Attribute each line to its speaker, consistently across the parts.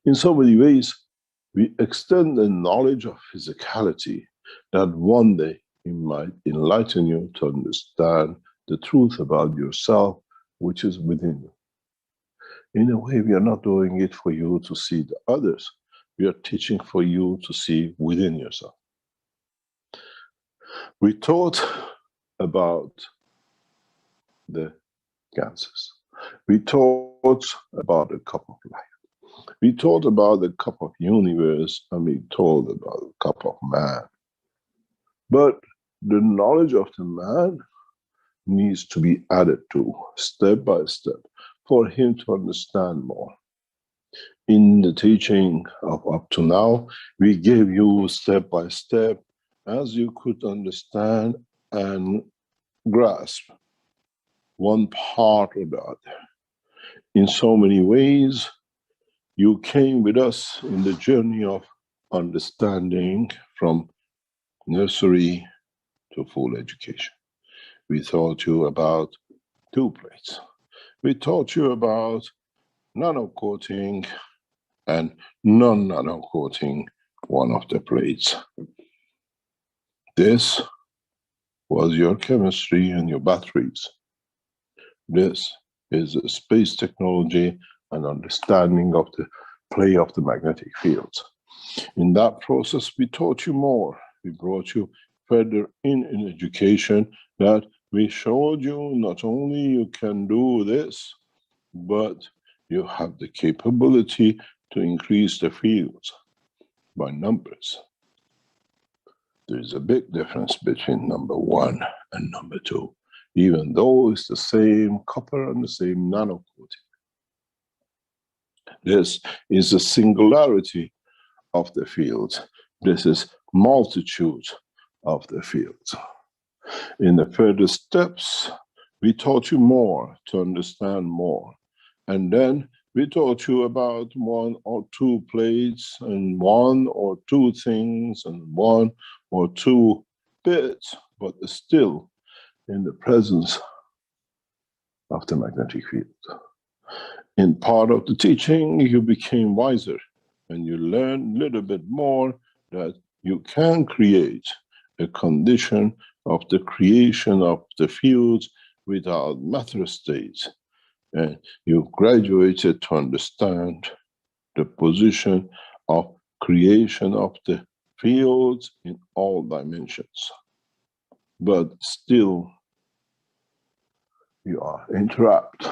Speaker 1: In so many ways, we extend the knowledge of physicality that one day it might enlighten you to understand the truth about yourself, which is within you. In a way, we are not doing it for you to see the others. We are teaching for you to see within yourself. We taught about the GANSs. We taught about the cup of life. We taught about the cup of universe, and we taught about the cup of man. But the knowledge of the man needs to be added to step by step for him to understand more. In the teaching of up to now, we gave you step by step as you could understand and grasp one part or the other. In so many ways, you came with us in the journey of understanding from nursery to full education. We taught you about 2 plates. We taught you about nano-coating and non-nano-coating one of the plates. This was your chemistry and your batteries. This is a space technology and understanding of the play of the magnetic fields. In that process, we taught you more. We brought you further in education, that we showed you not only you can do this, but you have the capability to increase the fields by numbers. There is a big difference between number 1 and number 2, even though it's the same copper and the same nano coating. This is the singularity of the fields. This is multitude of the fields. In the further steps, we taught you more to understand more. And then we taught you about 1 or 2 plates and 1 or 2 things and 1 or 2 bits, but still in the presence of the magnetic field. In part of the teaching, you became wiser and you learned a little bit more that you can create a condition of the creation of the fields without matter states. And you graduated to understand the position of creation of the fields in all dimensions. But still, you are entrapped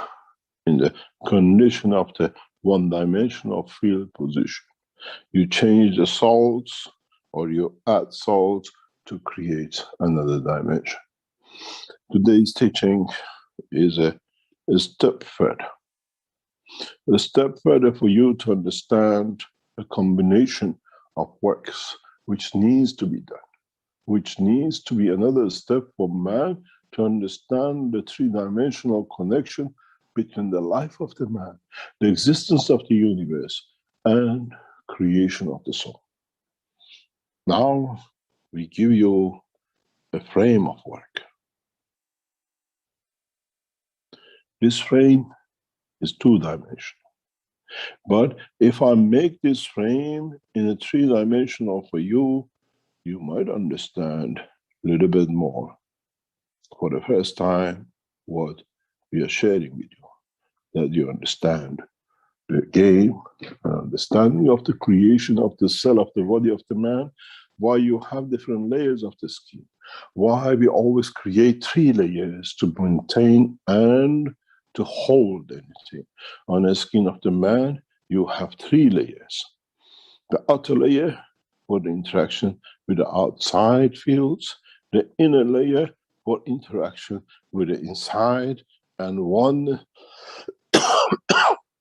Speaker 1: in the condition of the one-dimensional field position. You change the salts or you add salts to create another dimension. Today's teaching is a step further. A step further for you to understand a combination of works which needs to be done, which needs to be another step for man to understand the 3-dimensional connection between the life of the man, the existence of the universe, and creation of the soul. Now we give you a frame of work. This frame is 2-dimensional. But if I make this frame in a 3-dimensional for you, you might understand a little bit more for the first time what we are sharing with you, that you understand the game, understanding of the creation of the cell of the body of the man, why you have different layers of the skin, why we always create 3 layers to maintain and to hold anything. On the skin of the man, you have 3 layers. The outer layer for the interaction with the outside fields, the inner layer for interaction with the inside, and 1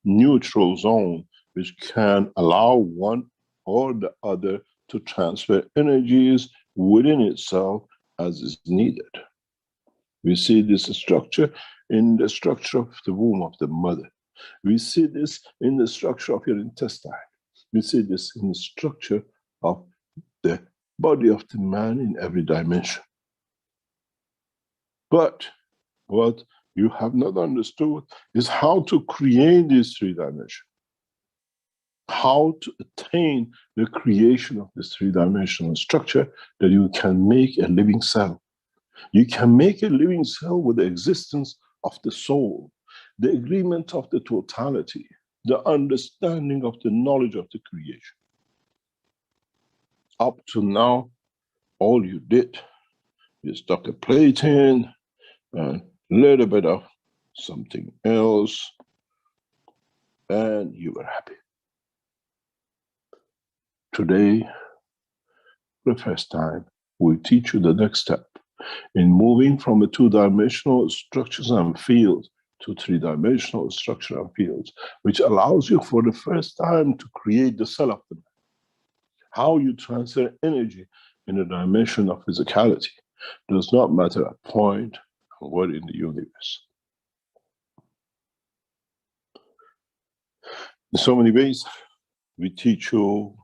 Speaker 1: neutral zone which can allow one or the other to transfer energies within itself as is needed. We see this structure in the structure of the womb of the mother. We see this in the structure of your intestine. We see this in the structure of the body of the man in every dimension. But what you have not understood is how to create these 3 dimensions. how to attain the creation of this three-dimensional structure that you can make a living cell. You can make a living cell with the existence of the soul, the agreement of the totality, the understanding of the knowledge of the creation. Up to now, all you did, you stuck a plate in and a little bit of something else, and you were happy. Today, for the first time, we teach you the next step in moving from a two-dimensional structures and fields to three-dimensional structure and fields, which allows you for the first time to create the cell of the man. How you transfer energy in a dimension of physicality does not matter at point and what in the universe. In so many ways, we teach you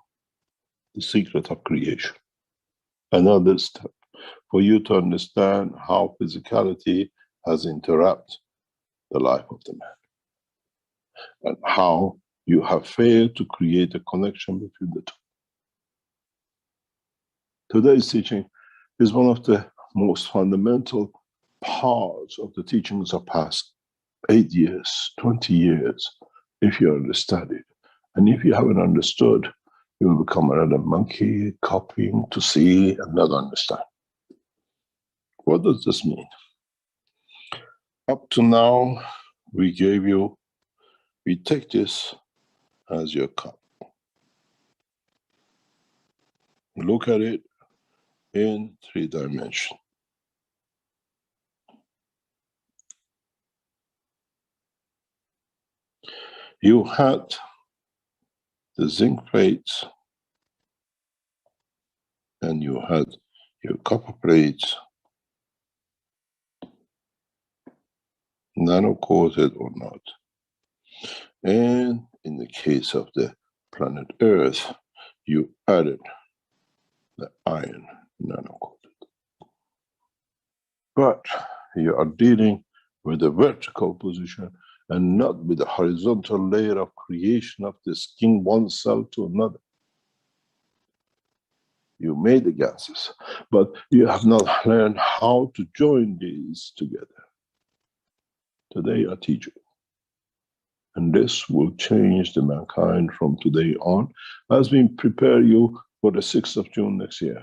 Speaker 1: the secret of creation. Another step for you to understand how physicality has interrupted the life of the man, and how you have failed to create a connection between the two. Today's teaching is one of the most fundamental parts of the teachings of past 8 years, 20 years, if you understand it. And if you haven't understood, you will become another monkey, copying to see and not understand. What does this mean? Up to now, we take this as your cup. Look at it in 3 dimensions. You had the zinc plates, and you had your copper plates, nano-coated or not. And in the case of the planet Earth, you added the iron, nano-coated. But you are dealing with the vertical position and not with the horizontal layer of creation of the skin, one cell to another. You made the gases, but you have not learned how to join these together. Today I teach you. And this will change the mankind from today on as we prepare you for the 6th of June next year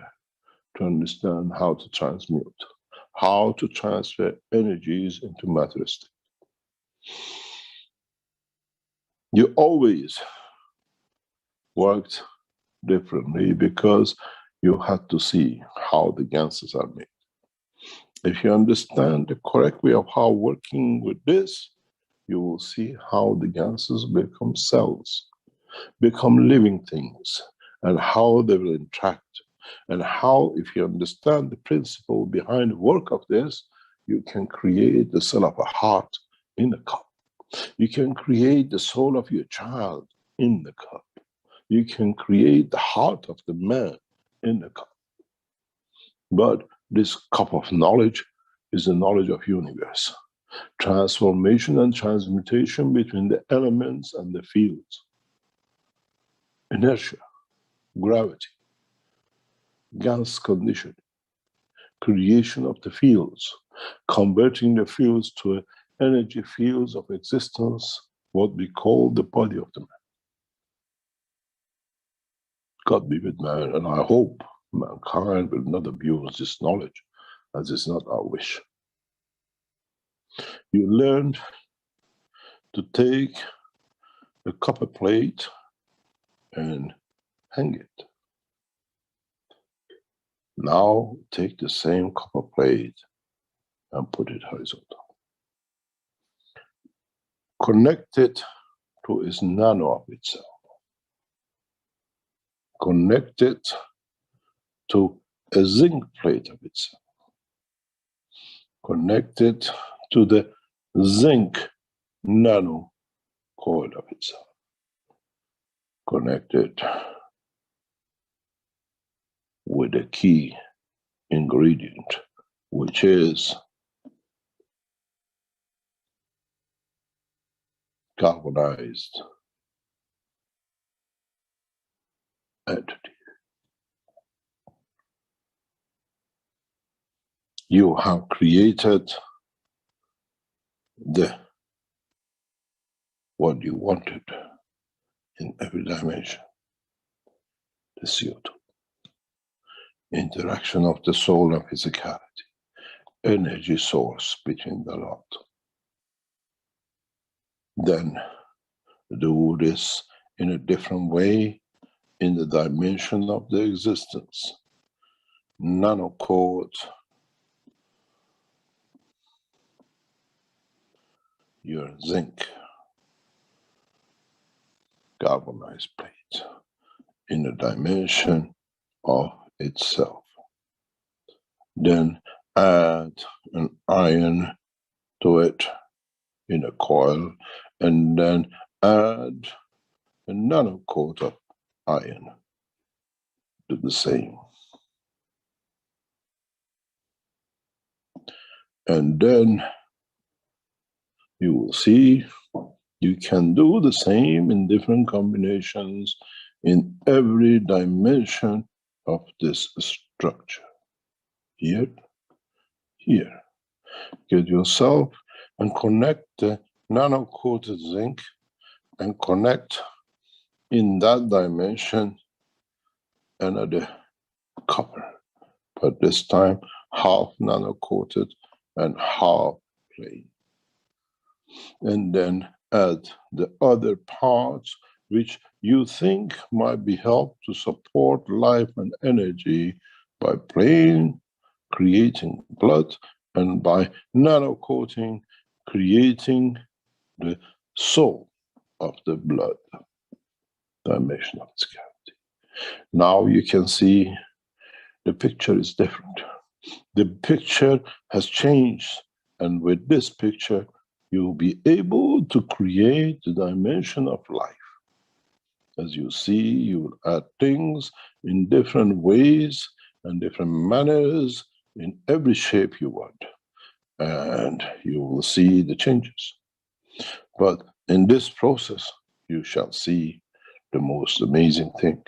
Speaker 1: to understand how to transmute, how to transfer energies into matter state. You always worked differently because you had to see how the ganses are made. If you understand the correct way of how working with this, you will see how the ganses become cells, become living things, and how they will interact, and how, if you understand the principle behind the work of this, you can create the cell of a heart in a cup. You can create the soul of your child in the cup. You can create the heart of the man in the cup. But this cup of knowledge is the knowledge of universe. Transformation and transmutation between the elements and the fields. Inertia, gravity, GANS condition, creation of the fields, converting the fields to energy fields of existence, what we call the body of the man. God be with man, and I hope mankind will not abuse this knowledge, as it's not our wish. You learned to take a copper plate and hang it. Now take the same copper plate and put it horizontal. Connect it to its nano of itself. Connect it to a zinc plate of itself. Connect it to the zinc nano coil of itself. Connect it with a key ingredient, which is carbonized entity. You have created what you wanted in every dimension. The CO2. Interaction of the soul and physicality. Energy source between the lot. Then do this in a different way in the dimension of the existence. Nanocode your zinc galvanized plate in a dimension of itself. Then add an iron to it in a coil, and then add a nanocoat of iron to the same. And then you will see you can do the same in different combinations in every dimension of this structure. Here, here. Get yourself and connect the nano-coated zinc and connect in that dimension another copper, but this time half nano-coated and half plain. And then add the other parts which you think might be helped to support life and energy by plain creating blood, and by nano-coating creating the soul of the blood dimension of its cavity. Now you can see the picture is different. The picture has changed, and with this picture you'll be able to create the dimension of life. As you see, you will add things in different ways and different manners in every shape you want, and you will see the changes. But in this process, you shall see the most amazing thing: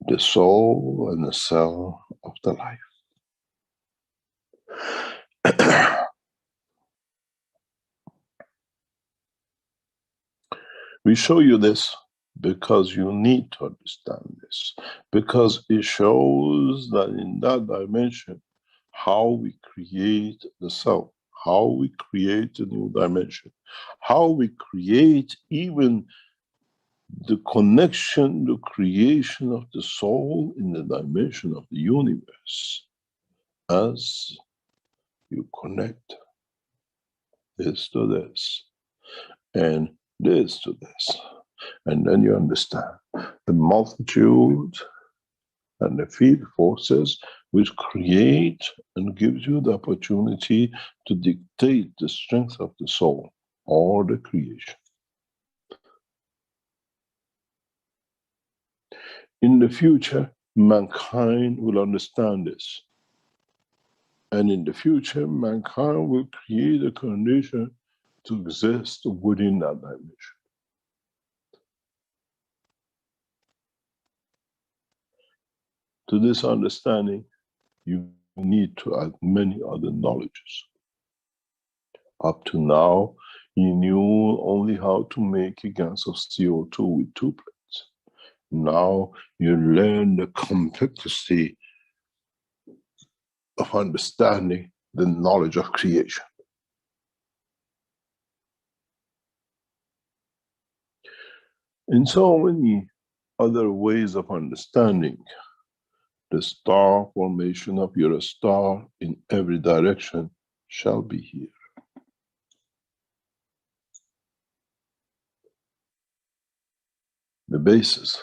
Speaker 1: the soul and the cell of the life. We show you this because you need to understand this, because it shows that in that dimension, how we create the self, how we create a new dimension, how we create even the connection, the creation of the soul in the dimension of the universe, as you connect this to this, and this to this. And then you understand the multitude and the field forces which create and gives you the opportunity to dictate the strength of the soul or the creation. In the future, mankind will understand this. And in the future, mankind will create a condition to exist within that dimension. To this understanding, you need to add many other knowledges. Up to now, you knew only how to make a GANS of CO2 with 2 plates. Now you learn the complexity of understanding the knowledge of creation. In so many other ways of understanding the star formation of your star in every direction shall be here. The bases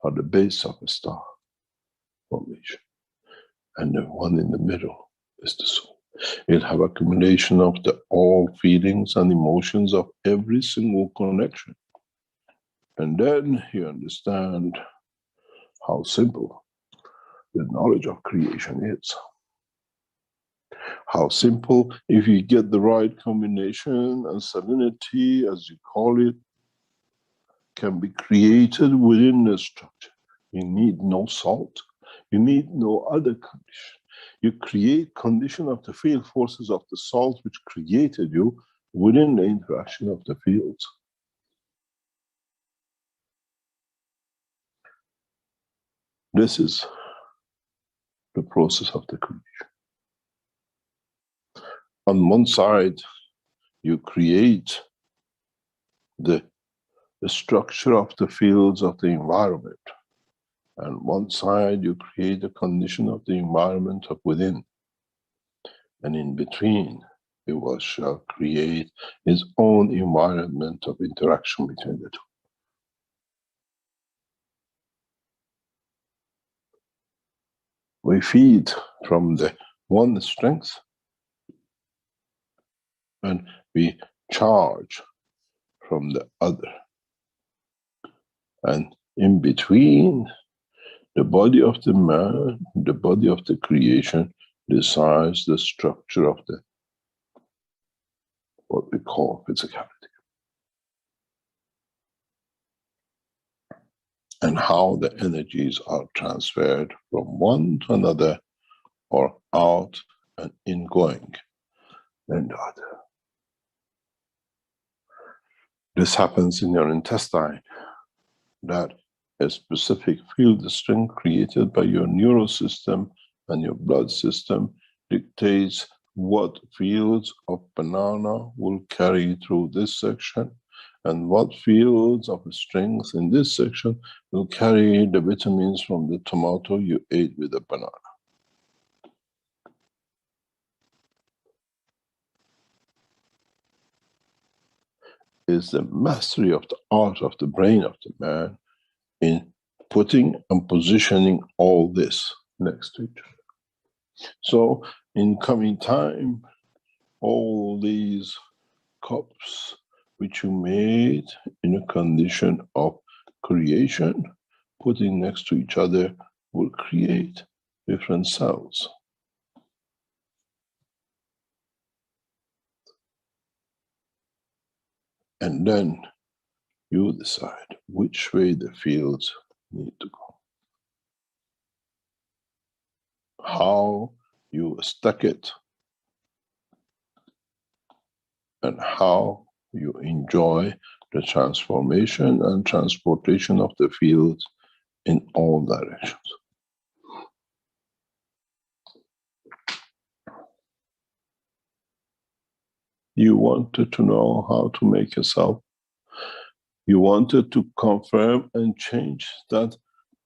Speaker 1: are the base of a star formation, and the one in the middle is the soul. It have accumulation of the all feelings and emotions of every single connection. And then you understand how simple the knowledge of creation is. How simple, if you get the right combination and salinity, as you call it, can be created within the structure. You need no salt. You need no other condition. You create condition of the field forces of the salt which created you within the interaction of the fields. This is the process of the creation. On one side, you create the structure of the fields of the environment. And one side, you create a condition of the environment of within. And in between, it shall create its own environment of interaction between the two. We feed from the one strength and we charge from the other. And in between, the body of the man, the body of the creation, decides the structure of the, what we call physicality. And how the energies are transferred from one to another or out and ingoing and the other. This happens in your intestine, that a specific field strength created by your neural system and your blood system dictates what fields of banana will carry through this section and what fields of strength in this section will carry the vitamins from the tomato you ate with the banana. Is the mastery of the art of the brain of the man in putting and positioning all this next to each other. So in coming time, all these cups which you made in a condition of creation, putting next to each other, will create different cells. And then you decide which way the fields need to go. How you stack it and how you enjoy the transformation and transportation of the fields in all directions. You wanted to know how to make a cell. You wanted to confirm and change that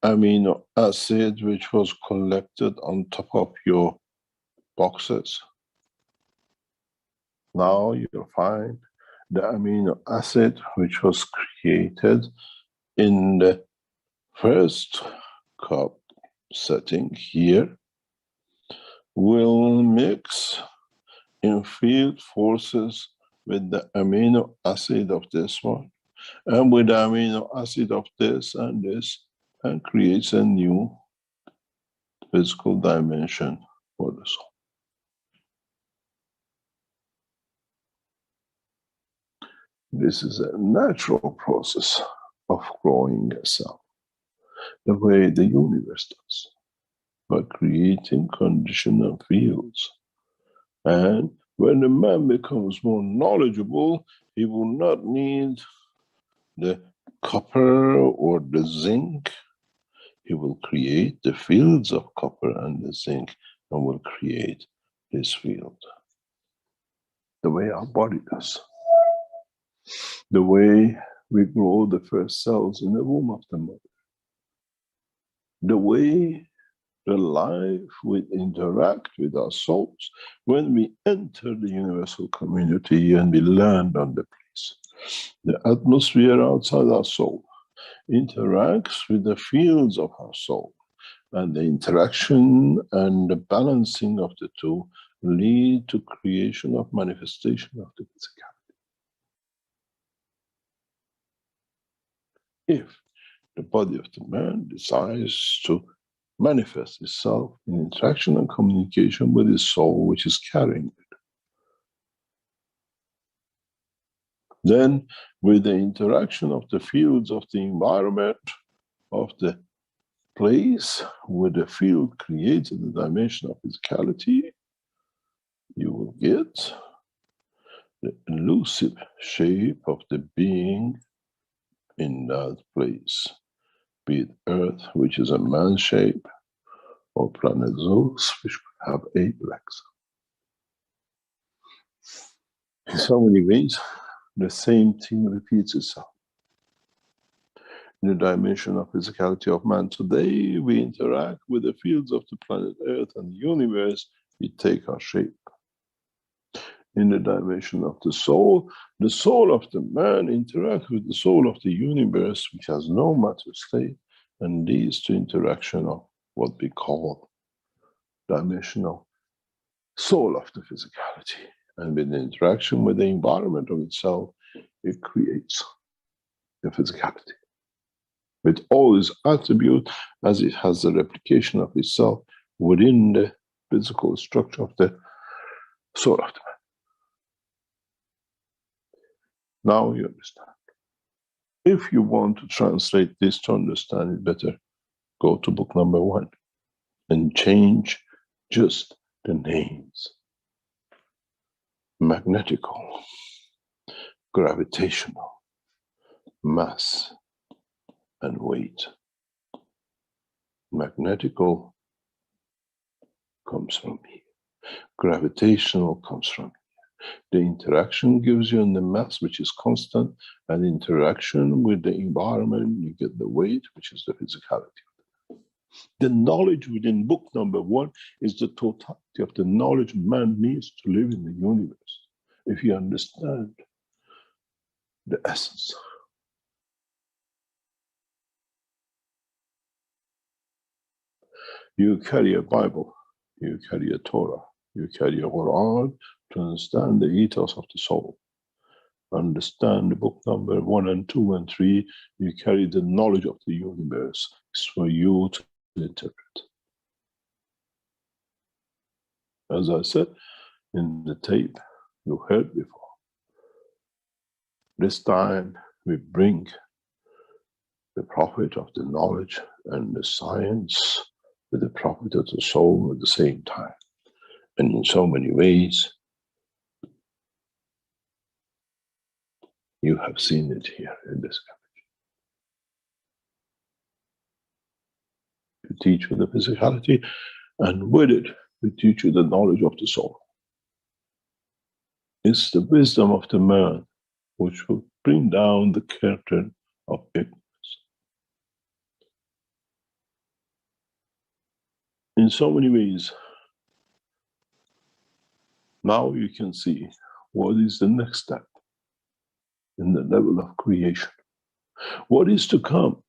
Speaker 1: amino acid which was collected on top of your boxes. Now you'll find the amino acid which was created in the first cup setting here will mix in field forces with the amino acid of this one and with the amino acid of this and creates a new physical dimension for the soul. This is a natural process of growing a cell, the way the universe does, by creating conditional fields. And when the man becomes more knowledgeable, he will not need the copper or the zinc. He will create the fields of copper and the zinc and will create this field. The way our body does. The way we grow the first cells in the womb of the mother. The way the life will interact with our souls when we enter the universal community and we land on the place. The atmosphere outside our soul interacts with the fields of our soul, and the interaction and the balancing of the two lead to creation of manifestation of the physicality. If the body of the man decides to manifest itself in interaction and communication with his soul which is carrying it. Then, with the interaction of the fields of the environment, of the place, with the field created the dimension of physicality, you will get the elusive shape of the being in that place. Be it Earth, which is a man shape, or planet Zeus, which could have 8 legs. In so many ways, the same thing repeats itself. In the dimension of physicality of man today, we interact with the fields of the planet Earth and the universe, we take our shape. In the dimension of the soul of the man interacts with the soul of the universe, which has no matter state, and leads to interaction of what we call dimensional soul of the physicality. And with the interaction with the environment of itself, it creates the physicality. With all its attributes, as it has the replication of itself within the physical structure of the soul of the man. Now you understand. If you want to translate this to understand it better, go to book number 1 and change just the names. Magnetical, gravitational, mass, and weight. Magnetical comes from here. Gravitational comes from here. The interaction gives you the mass, which is constant, and interaction with the environment, you get the weight, which is the physicality. The knowledge within book number 1 is the totality of the knowledge man needs to live in the universe. If you understand the essence. You carry a Bible, you carry a Torah, you carry a Quran to understand the ethos of the soul. Understand the book number 1 and 2 and 3, you carry the knowledge of the universe. It's for you to interpret. As I said in the tape you heard before, this time we bring the prophet of the knowledge and the science with the prophet of the soul at the same time. And in so many ways, you have seen it here in this image. We teach you the physicality, and with it, we teach you the knowledge of the soul. It's the wisdom of the man which will bring down the curtain of ignorance. In so many ways, now you can see what is the next step in the level of creation. What is to come,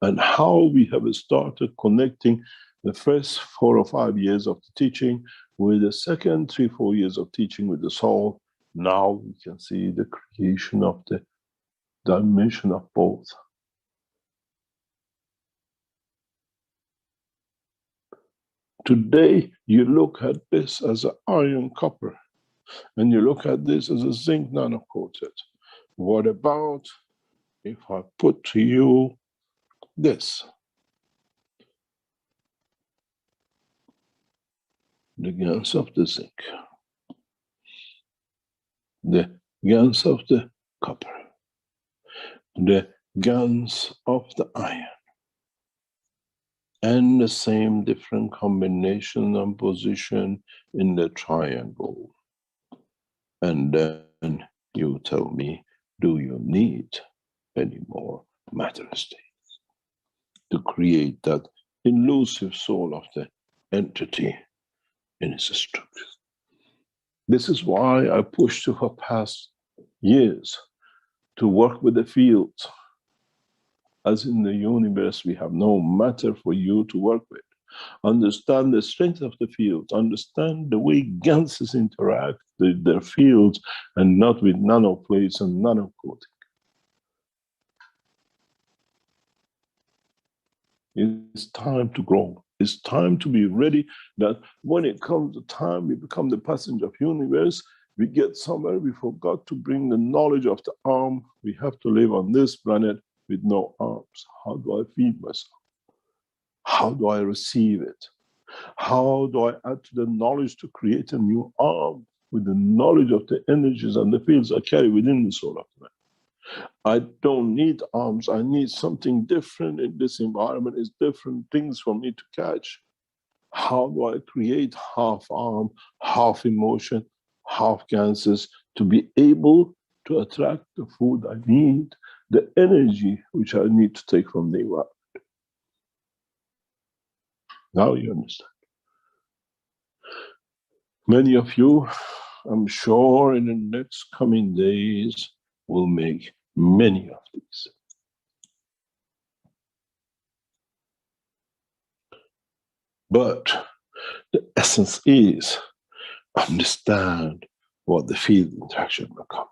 Speaker 1: and how we have started connecting the first 4 or 5 years of the teaching with the second 3 or 4 years of teaching with the soul. Now we can see the creation of the dimension of both. Today, you look at this as an iron copper, and you look at this as a zinc nanocoated. What about if I put to you this? The GANS of the zinc, the GANS of the copper, the GANS of the iron, and the same different combination and position in the triangle. And then you tell me, do you need any more matter states to create that elusive soul of the entity in its structure? This is why I pushed you for past years to work with the fields. As in the universe, we have no matter for you to work with. Understand the strength of the fields, understand the way GANSs interact with their fields and not with nanoplates and nanocoating. It's time to grow. It's time to be ready that when it comes to time, we become the passenger of the universe, We get somewhere, we forgot to bring the knowledge of the arm. We have to live on this planet with no arms. How do I feed myself? How do I receive it? How do I add to the knowledge to create a new arm with the knowledge of the energies and the fields I carry within the soul of man? I don't need arms. I need something different in this environment. It's different things for me to catch. How do I create half arm, half emotion, half GANSes to be able to attract the food I need, the energy which I need to take from the environment? Now you understand. Many of you, I'm sure in the next coming days, will make many of these. But the essence is understand what the field interaction will come.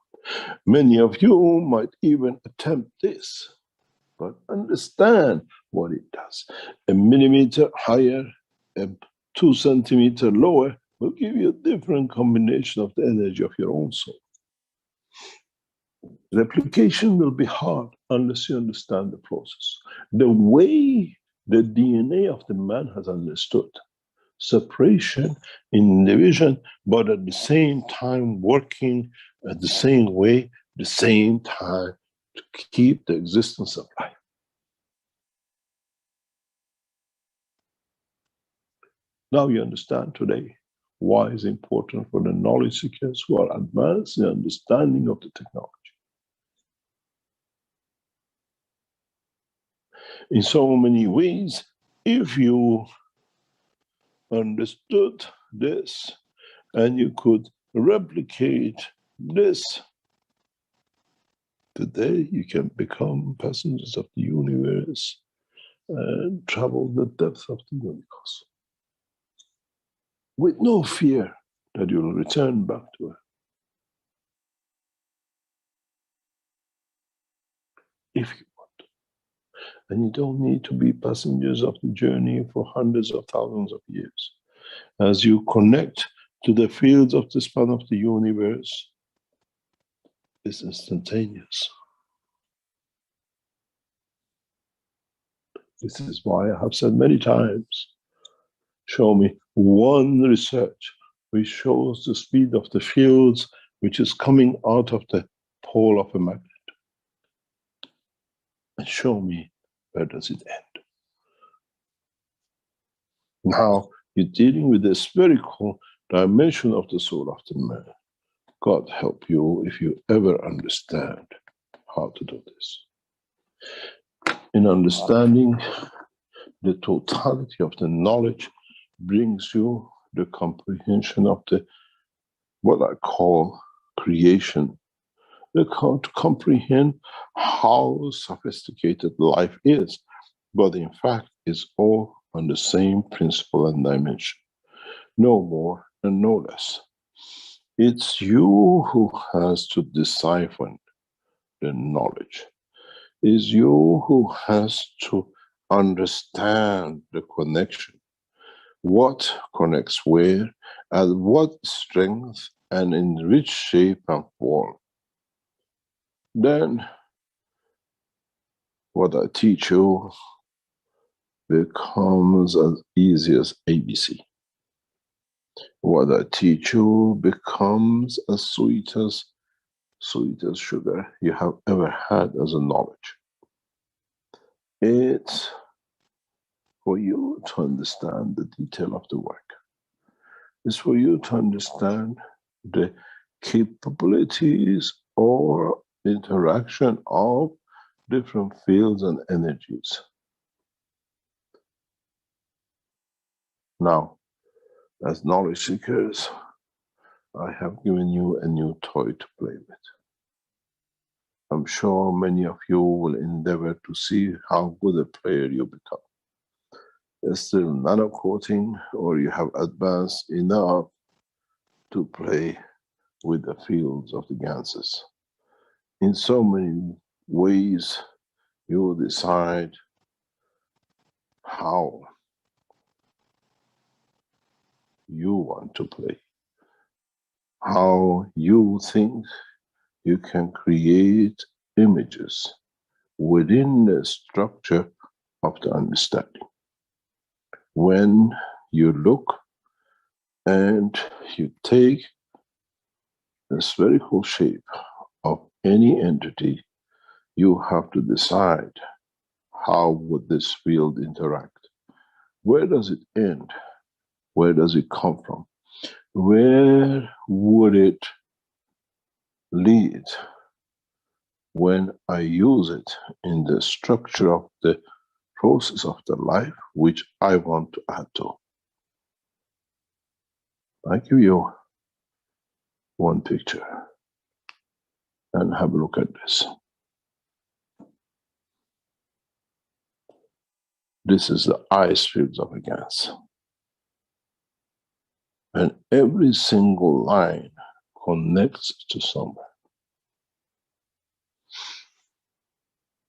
Speaker 1: Many of you might even attempt this, but understand what it does. A millimeter higher, a 2 centimeters lower will give you a different combination of the energy of your own soul. Replication will be hard unless you understand the process. The way the DNA of the man has understood separation in division, but at the same time working at the same way, the same time to keep the existence of life. Now you understand today why it's important for the knowledge seekers who are advanced in understanding of the technology. In so many ways, if you understood this and you could replicate this, today you can become passengers of the universe and travel the depth of the universe with no fear that you'll return back to it. If you want. And you don't need to be passengers of the journey for hundreds of thousands of years. As you connect to the fields of the span of the universe, it's instantaneous. This is why I have said many times, show me one research which shows the speed of the fields which is coming out of the pole of a magnet. And show me where does it end. Now you're dealing with the spherical dimension of the soul of the man. God help you if you ever understand how to do this. In understanding the totality of the knowledge brings you the comprehension of the, what I call creation. To comprehend how sophisticated life is, but in fact it's all on the same principle and dimension. No more and no less. It's you who has to decipher the knowledge. It's you who has to understand the connection. What connects where, at what strength, and in which shape and form. Then what I teach you becomes as easy as ABC. What I teach you becomes as sweet as sugar you have ever had as a knowledge. It's for you to understand the detail of the work. It's for you to understand the capabilities or interaction of different fields and energies. Now, as knowledge seekers, I have given you a new toy to play with. I'm sure many of you will endeavor to see how good a player you become. There's still nano coating, or you have advanced enough to play with the fields of the GANSes. In so many ways, you will decide how you want to play, how you think you can create images within the structure of the understanding. When you look and you take the spherical shape of any entity, you have to decide how would this field interact. Where does it end? Where does it come from? Where would it lead when I use it in the structure of the process of the life which I want to add to? I give you one picture and have a look at this. This is the ice fields of a GANS. And every single line connects to somewhere.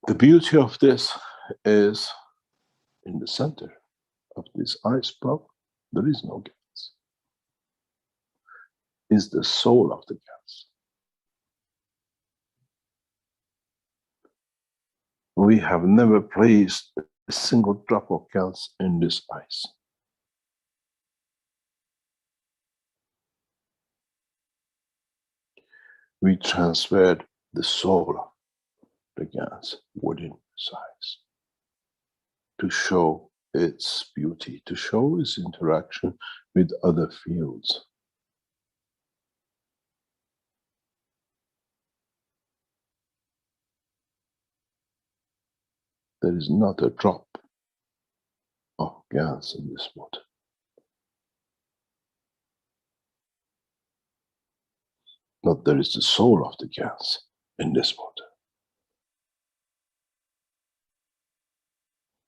Speaker 1: The beauty of this is in the center of this ice block, there is no GANS. It's the soul of the GANS. We have never placed a single drop of GANS in this ice. We transferred the soul of the GANS within this ice to show its beauty, to show its interaction with other fields. There is not a drop of GANS in this water. But there is the soul of the GANS in this water.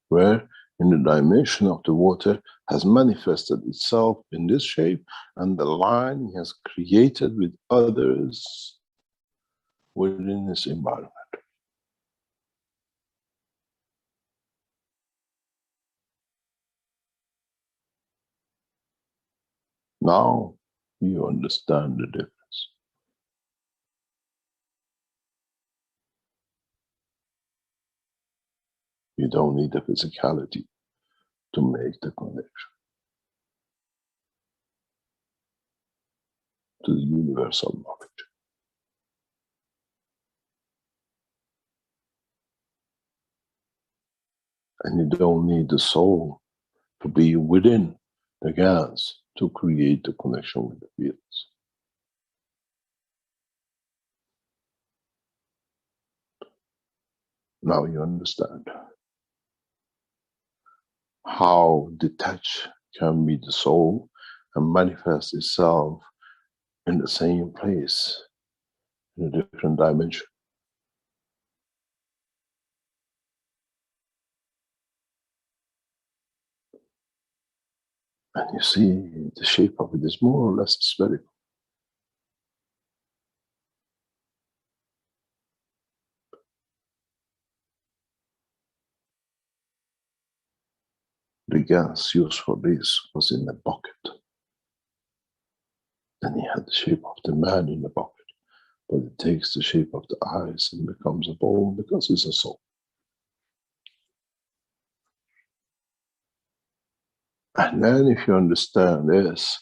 Speaker 1: Where in the dimension of the water has manifested itself in this shape, and the line he has created with others within this environment. Now you understand the difference. You don't need the physicality to make the connection to the universal knowledge. And you don't need the soul to be within the GANS to create the connection with the fields. Now you understand how detached can be the soul and manifest itself in the same place, in a different dimension. And you see, the shape of it is more or less spherical. The gas used for this was in a bucket. And he had the shape of the man in the bucket. But it takes the shape of the eyes and becomes a bowl because it's a soul. And then if you understand this,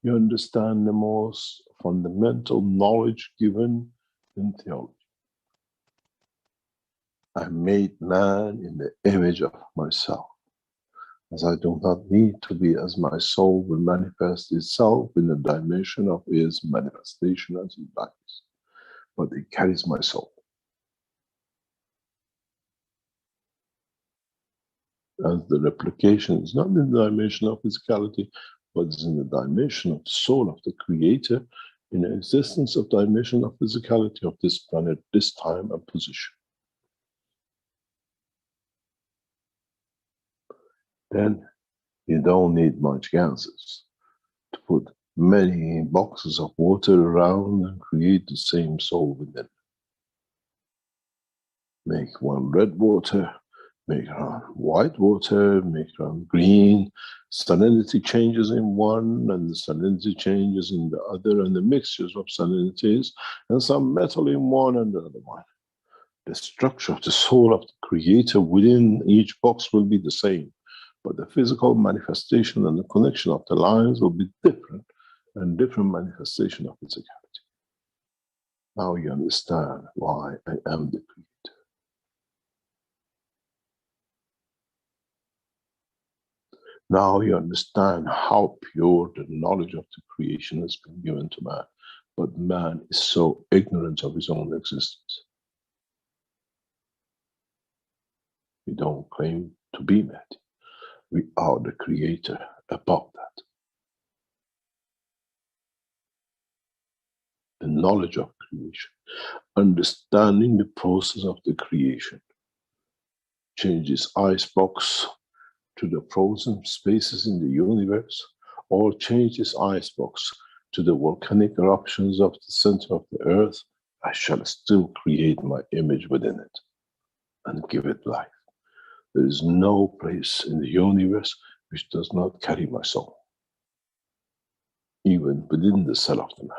Speaker 1: you understand the most fundamental knowledge given in theology. I made man in the image of myself, as I do not need to be, as my soul will manifest itself in the dimension of its manifestation as it likes, but it carries my soul. As the replication is not in the dimension of physicality, but is in the dimension of the soul of the creator, in the existence of dimension of physicality of this planet, this time and position. Then you don't need much gases to put many boxes of water around and create the same soul within. Make one red water, make around white water, make around green, salinity changes in one, and the salinity changes in the other, and the mixtures of salinities, and some metal in one and the other one. The structure of the soul of the creator within each box will be the same, but the physical manifestation and the connection of the lines will be different, and different manifestation of physicality. Now you understand why I am the creator. Now you understand how pure the knowledge of the creation has been given to man, but man is so ignorant of his own existence. We don't claim to be mad. We are the creator above that. The knowledge of creation, understanding the process of the creation, changes icebox to the frozen spaces in the universe, or changes icebox to the volcanic eruptions of the center of the earth, I shall still create my image within it and give it life. There is no place in the universe which does not carry my soul, even within the cell of the man.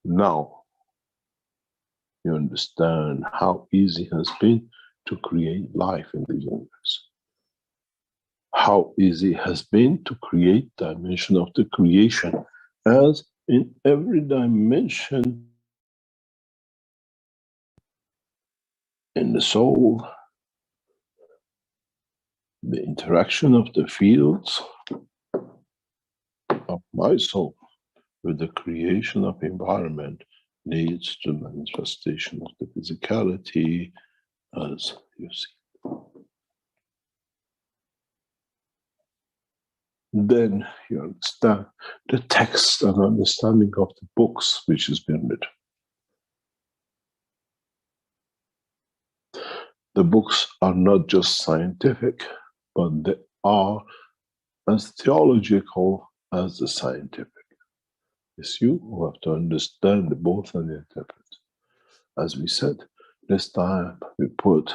Speaker 1: Now, you understand how easy it has been to create life in the universe. How easy it has been to create dimension of the creation, as in every dimension in the soul, the interaction of the fields of my soul with the creation of environment leads to manifestation of the physicality, as you see. Then you understand the text and understanding of the books which has been written. The books are not just scientific, but they are as theological as the scientific. It's you who have to understand the both and interpret. As we said, this time we put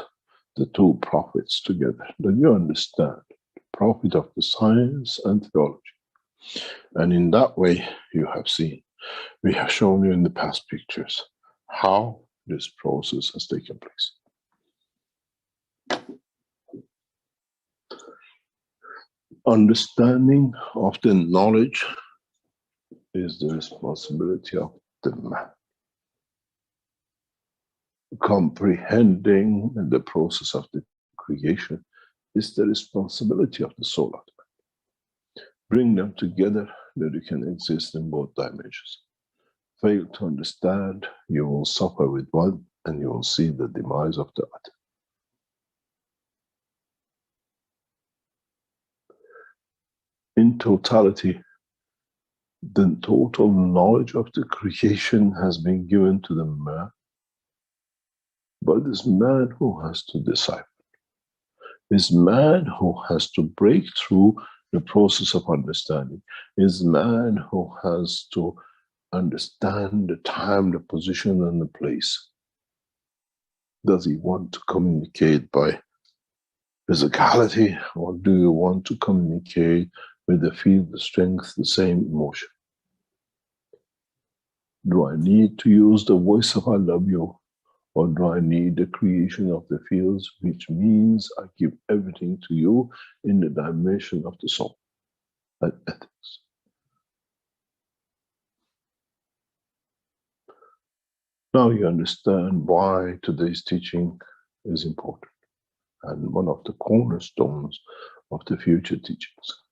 Speaker 1: the two prophets together. Then you understand the prophet of the science and theology. And in that way, you have seen, we have shown you in the past pictures how this process has taken place. Understanding of the knowledge is the responsibility of the man. Comprehending the process of the creation is the responsibility of the soul of the man. Bring them together that you can exist in both dimensions. Fail to understand, you will suffer with one and you will see the demise of the other. In totality, the total knowledge of the creation has been given to the man, but it's man who has to decipher. It's man who has to break through the process of understanding. It's man who has to understand the time, the position, and the place. Does he want to communicate by physicality, or do you want to communicate with the field, the strength, the same emotion? Do I need to use the voice of I love you, or do I need the creation of the fields, which means I give everything to you in the dimension of the soul and ethics? Now you understand why today's teaching is important and one of the cornerstones of the future teachings.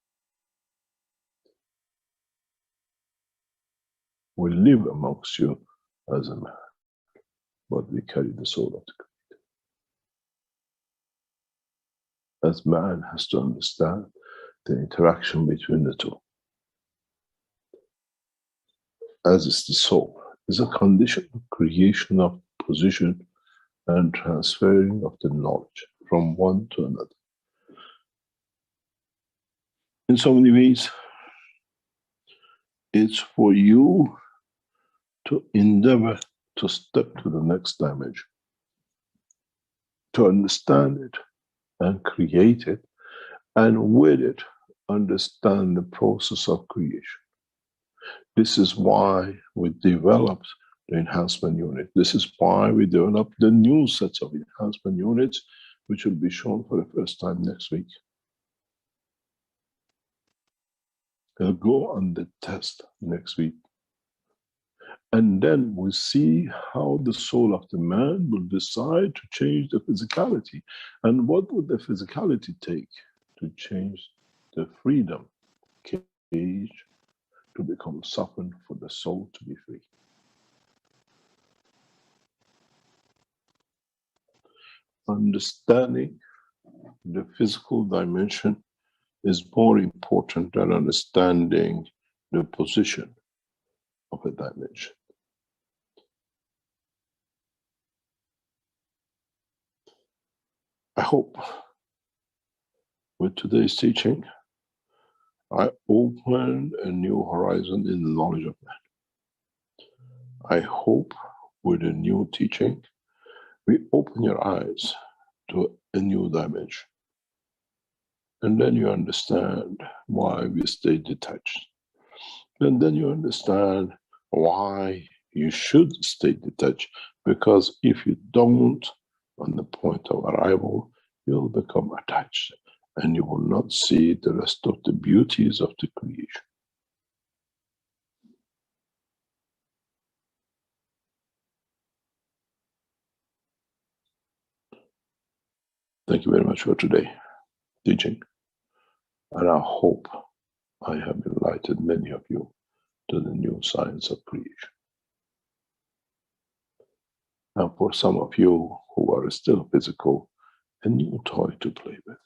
Speaker 1: We live amongst you as a man, but we carry the soul of the Creator. As man has to understand the interaction between the two. As is the soul, is a condition of creation of position and transferring of the knowledge from one to another. In so many ways, It's for you to endeavor to step to the next dimension, to understand it and create it, and with it, understand the process of creation. This is why we developed the enhancement unit. This is why we developed the new sets of enhancement units, which will be shown for the first time next week. They'll go on the test next week. And then we'll see how the soul of the man will decide to change the physicality. And what would the physicality take to change the freedom cage to become softened for the soul to be free? Understanding the physical dimension is more important than understanding the position of a dimension. I hope with today's teaching, I open a new horizon in the knowledge of man. I hope with a new teaching, we open your eyes to a new dimension. And then you understand why we stay detached. And then you understand why you should stay detached. Because if you don't, on the point of arrival, you'll become attached. And you will not see the rest of the beauties of the creation. Thank you very much for today's teaching. And I hope I have enlightened many of you to the new science of creation. And for some of you who are still physical, a new toy to play with.